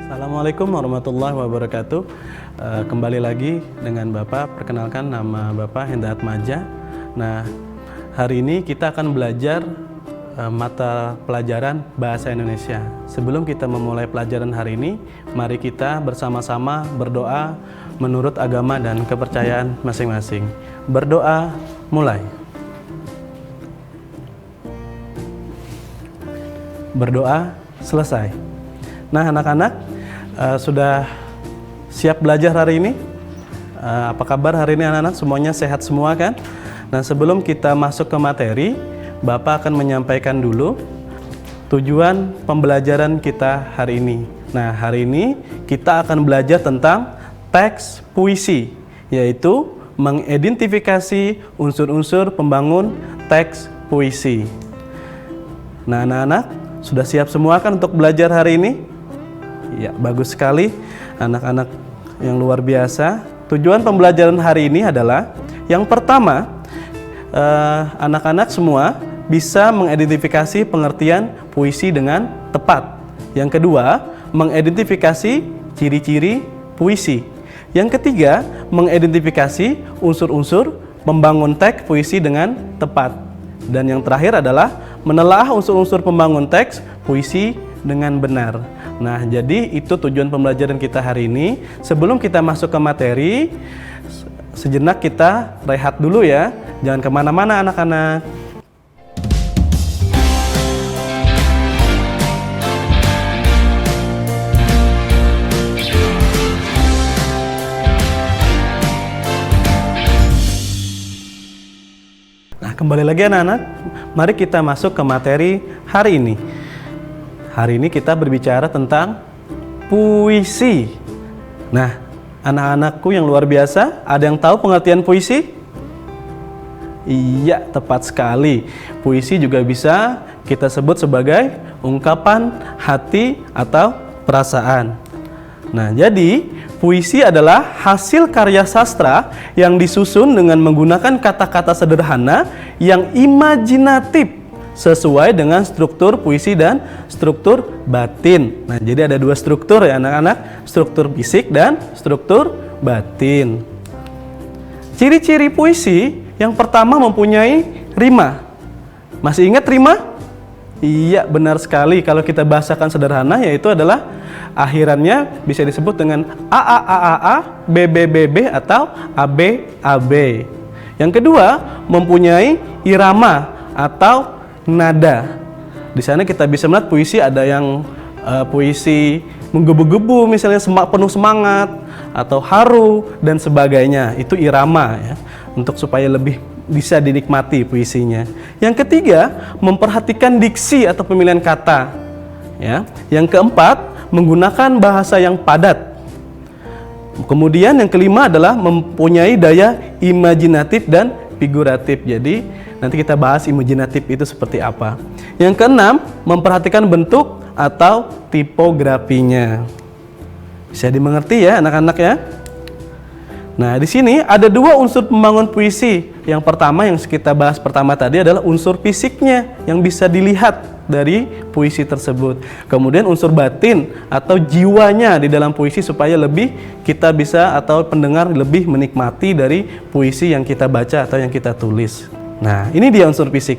Assalamualaikum warahmatullahi wabarakatuh. Kembali lagi dengan Bapak. Perkenalkan, nama Bapak Hendra Atmaja. Nah, hari ini kita akan belajar mata pelajaran Bahasa Indonesia. Sebelum kita memulai pelajaran hari ini, mari kita bersama-sama berdoa menurut agama dan kepercayaan masing-masing. Berdoa, mulai. Berdoa, selesai. Nah, anak-anak, sudah siap belajar hari ini? Apa kabar hari ini anak-anak? Semuanya sehat semua kan? Nah, sebelum kita masuk ke materi, Bapak akan menyampaikan dulu tujuan pembelajaran kita hari ini. Nah, hari ini kita akan belajar tentang teks puisi, yaitu mengidentifikasi unsur-unsur pembangun teks puisi. Nah, anak-anak, sudah siap semua kan untuk belajar hari ini? Ya, bagus sekali anak-anak yang luar biasa. Tujuan pembelajaran hari ini adalah yang pertama, anak-anak semua bisa mengidentifikasi pengertian puisi dengan tepat. Yang kedua, mengidentifikasi ciri-ciri puisi. Yang ketiga, mengidentifikasi unsur-unsur pembangun teks puisi dengan tepat. Dan yang terakhir adalah menelaah unsur-unsur pembangun teks puisi dengan benar. Nah, jadi itu tujuan pembelajaran kita hari ini. Sebelum kita masuk ke materi, sejenak kita rehat dulu ya. Jangan kemana-mana anak-anak. Nah, kembali lagi anak-anak. Mari kita masuk ke materi hari ini. Hari ini kita berbicara tentang puisi. Nah, anak-anakku yang luar biasa, ada yang tahu pengertian puisi? Iya, tepat sekali. Puisi juga bisa kita sebut sebagai ungkapan hati atau perasaan. Nah, jadi puisi adalah hasil karya sastra yang disusun dengan menggunakan kata-kata sederhana yang imajinatif sesuai dengan struktur puisi dan struktur batin. Nah, jadi ada dua struktur ya anak-anak, struktur fisik dan struktur batin. Ciri-ciri puisi, yang pertama mempunyai rima. Masih ingat rima? Iya, benar sekali. Kalau kita bahasakan sederhana, yaitu adalah akhirannya bisa disebut dengan A, B, atau AB. Yang kedua, mempunyai irama atau nada. Di sana kita bisa melihat puisi ada yang puisi menggebu-gebu, misalnya penuh semangat atau haru dan sebagainya. Itu irama ya, untuk supaya lebih bisa dinikmati puisinya. Yang ketiga, memperhatikan diksi atau pemilihan kata. Ya. Yang keempat, menggunakan bahasa yang padat. Kemudian yang kelima adalah mempunyai daya imajinatif dan figuratif. Jadi nanti kita bahas imajinatif itu seperti apa. Yang keenam, memperhatikan bentuk atau tipografinya. Bisa dimengerti ya anak-anak ya? Nah, di sini ada dua unsur pembangun puisi. Yang pertama yang kita bahas pertama tadi adalah unsur fisiknya yang bisa dilihat dari puisi tersebut. Kemudian unsur batin atau jiwanya di dalam puisi supaya lebih kita bisa atau pendengar lebih menikmati dari puisi yang kita baca atau yang kita tulis. Nah, ini dia unsur fisik.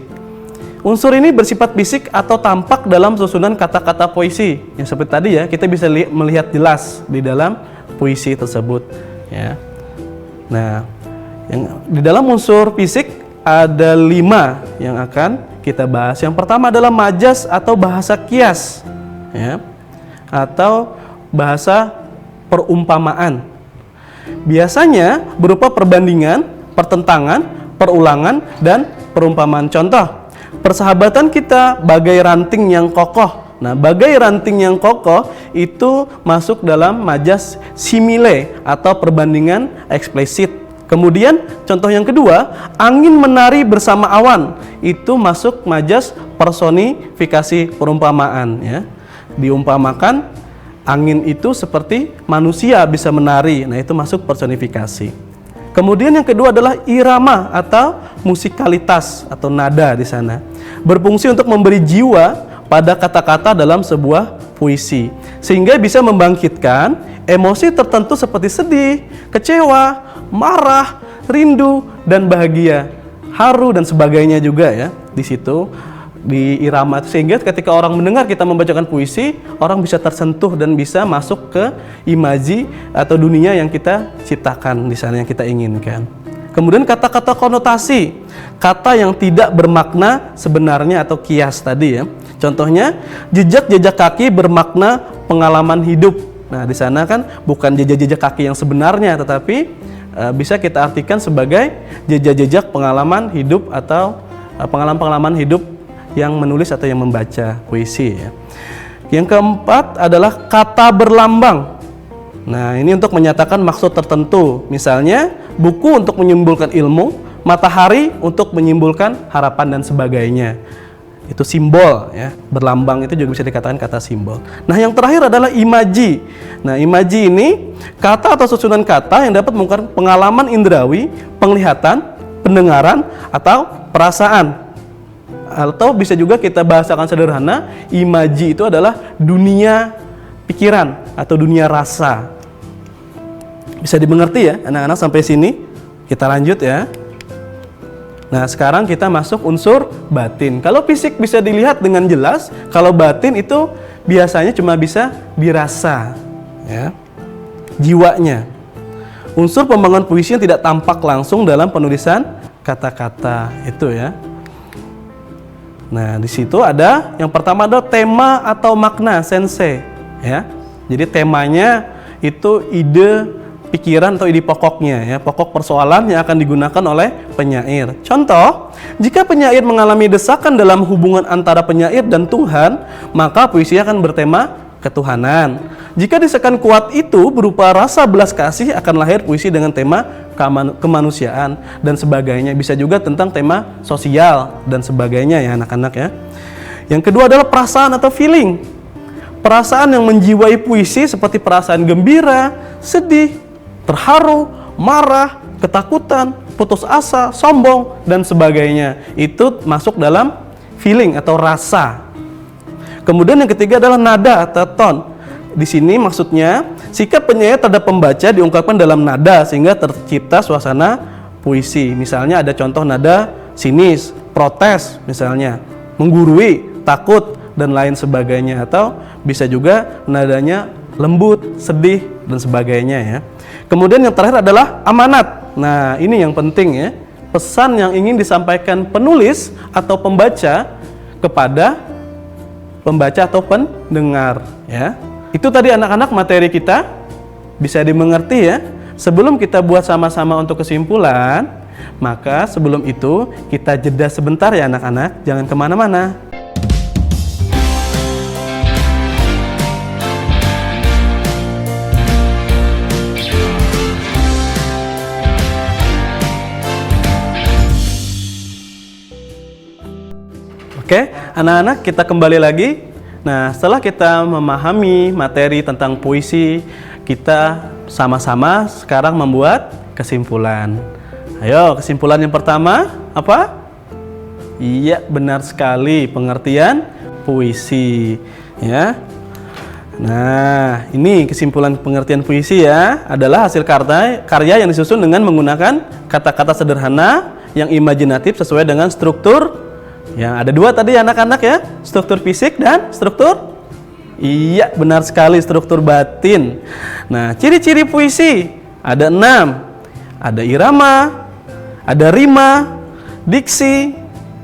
Unsur ini bersifat fisik atau tampak dalam susunan kata-kata puisi. Yang seperti tadi ya, kita bisa melihat jelas di dalam puisi tersebut ya. Nah, di dalam unsur fisik ada 5 yang akan kita bahas. Yang pertama adalah majas atau bahasa kias ya, atau bahasa perumpamaan. Biasanya berupa perbandingan, pertentangan, perulangan, dan perumpamaan. Contoh, persahabatan kita bagai ranting yang kokoh. Nah, bagai ranting yang kokoh itu masuk dalam majas simile atau perbandingan eksplisit. Kemudian contoh yang kedua, angin menari bersama awan, itu masuk majas personifikasi perumpamaan ya. Diumpamakan angin itu seperti manusia bisa menari. Nah, itu masuk personifikasi. Kemudian yang kedua adalah irama atau musikalitas atau nada di sana. Berfungsi untuk memberi jiwa pada kata-kata dalam sebuah puisi, sehingga bisa membangkitkan emosi tertentu seperti sedih, kecewa, marah, rindu, dan bahagia, haru dan sebagainya juga ya di situ di irama, sehingga ketika orang mendengar kita membacakan puisi, orang bisa tersentuh dan bisa masuk ke imaji atau dunia yang kita ciptakan di sana yang kita inginkan. Kemudian kata-kata konotasi, kata yang tidak bermakna sebenarnya atau kias tadi ya. Contohnya jejak-jejak kaki bermakna pengalaman hidup. Nah, di sana kan bukan jejak-jejak kaki yang sebenarnya, tetapi bisa kita artikan sebagai jejak-jejak pengalaman hidup atau pengalaman-pengalaman hidup yang menulis atau yang membaca puisi ya. Yang keempat adalah kata berlambang. Nah, ini untuk menyatakan maksud tertentu. Misalnya, buku untuk menyimbolkan ilmu, matahari untuk menyimbolkan harapan dan sebagainya. Itu simbol ya. Berlambang itu juga bisa dikatakan kata simbol. Nah, yang terakhir adalah imaji. Nah, imaji ini kata atau susunan kata yang dapat mengungkapkan pengalaman indrawi, penglihatan, pendengaran, atau perasaan. Atau bisa juga kita bahasakan sederhana, imaji itu adalah dunia pikiran atau dunia rasa. Bisa dimengerti ya anak-anak sampai sini? Kita lanjut ya. Nah, sekarang kita masuk unsur batin. Kalau fisik bisa dilihat dengan jelas, kalau batin itu biasanya cuma bisa dirasa ya, jiwanya. Unsur pembangunan puisi yang tidak tampak langsung dalam penulisan kata-kata itu ya. Nah, di situ ada yang pertama adalah tema atau makna sense ya. Jadi temanya itu ide, pikiran atau ide pokoknya ya, pokok persoalan yang akan digunakan oleh penyair. Contoh, jika penyair mengalami desakan dalam hubungan antara penyair dan Tuhan, maka puisi akan bertema ketuhanan. Jika desakan kuat itu berupa rasa belas kasih, akan lahir puisi dengan tema kemanusiaan dan sebagainya. Bisa juga tentang tema sosial dan sebagainya ya anak-anak ya. Yang kedua adalah perasaan atau feeling. Perasaan yang menjiwai puisi seperti perasaan gembira, sedih, terharu, marah, ketakutan, putus asa, sombong dan sebagainya. Itu masuk dalam feeling atau rasa. Kemudian yang ketiga adalah nada atau ton. Di sini maksudnya sikap penyair terhadap pembaca diungkapkan dalam nada sehingga tercipta suasana puisi. Misalnya ada contoh nada sinis, protes misalnya, menggurui, takut dan lain sebagainya, atau bisa juga nadanya lembut, sedih dan sebagainya ya. Kemudian yang terakhir adalah amanat. Nah, ini yang penting ya. Pesan yang ingin disampaikan penulis atau pembaca kepada pembaca atau pendengar ya. Itu tadi anak-anak materi kita, bisa dimengerti ya. Sebelum kita buat sama-sama untuk kesimpulan, maka sebelum itu kita jeda sebentar ya anak-anak, jangan kemana-mana. Oke, anak-anak kita kembali lagi. Nah, setelah kita memahami materi tentang puisi, kita sama-sama sekarang membuat kesimpulan. Ayo, kesimpulan yang pertama apa? Iya, benar sekali, pengertian puisi ya. Nah, ini kesimpulan pengertian puisi ya, adalah hasil karya yang disusun dengan menggunakan kata-kata sederhana yang imajinatif sesuai dengan struktur yang ada dua tadi anak-anak ya, struktur fisik dan struktur, iya benar sekali, struktur batin. Nah, ciri-ciri puisi ada 6. Ada irama, ada rima, diksi,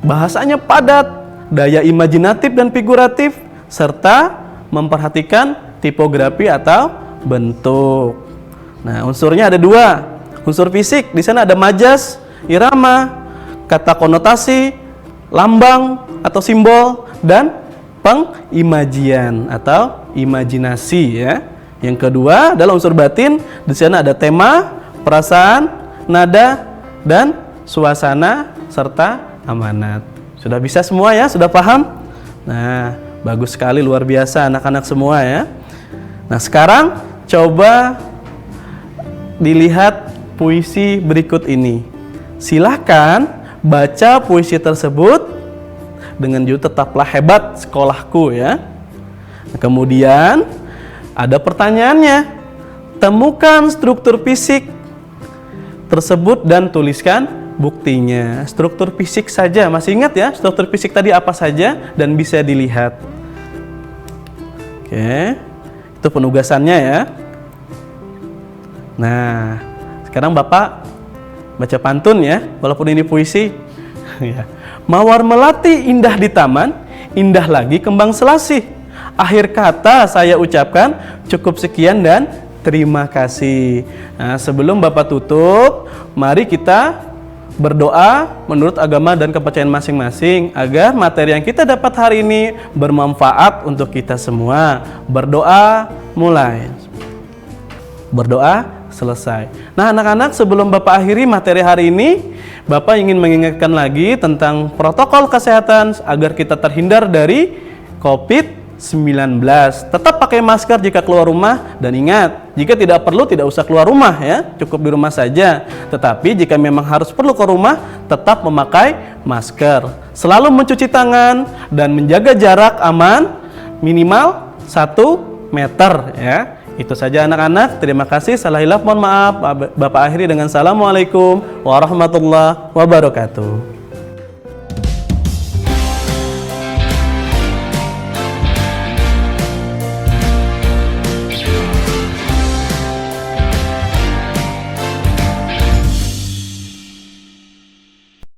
bahasanya padat, daya imajinatif dan figuratif, serta memperhatikan tipografi atau bentuk. Nah, unsurnya ada 2. Unsur fisik, di sana ada majas, irama, kata konotasi, lambang atau simbol, dan pengimajian atau imajinasi ya. Yang kedua adalah unsur batin, di sana ada tema, perasaan, nada, dan suasana serta amanat. Sudah bisa semua ya? Sudah paham? Nah, bagus sekali, luar biasa anak-anak semua ya. Nah, sekarang coba dilihat puisi berikut ini. Silahkan baca puisi tersebut dengan judul Tetaplah Hebat Sekolahku ya. Kemudian ada pertanyaannya. Temukan struktur fisik tersebut dan tuliskan buktinya. Struktur fisik saja, masih ingat ya? Struktur fisik tadi apa saja dan bisa dilihat. Oke, itu penugasannya ya. Nah, sekarang Bapak baca pantun ya, walaupun ini puisi. Ya. Mawar melati indah di taman, indah lagi kembang selasih. Akhir kata saya ucapkan cukup sekian dan terima kasih. Nah, sebelum Bapak tutup, mari kita berdoa menurut agama dan kepercayaan masing-masing agar materi yang kita dapat hari ini bermanfaat untuk kita semua. Berdoa mulai. Berdoa selesai. Nah, anak-anak, sebelum Bapak akhiri materi hari ini, Bapak ingin mengingatkan lagi tentang protokol kesehatan agar kita terhindar dari COVID-19. Tetap pakai masker jika keluar rumah, dan ingat, jika tidak perlu tidak usah keluar rumah ya, cukup di rumah saja. Tetapi jika memang harus perlu ke rumah, tetap memakai masker. Selalu mencuci tangan dan menjaga jarak aman minimal 1 meter ya. Itu saja anak-anak, terima kasih. Salah hilaf mohon maaf. Bapak akhiri dengan assalamualaikum warahmatullahi wabarakatuh.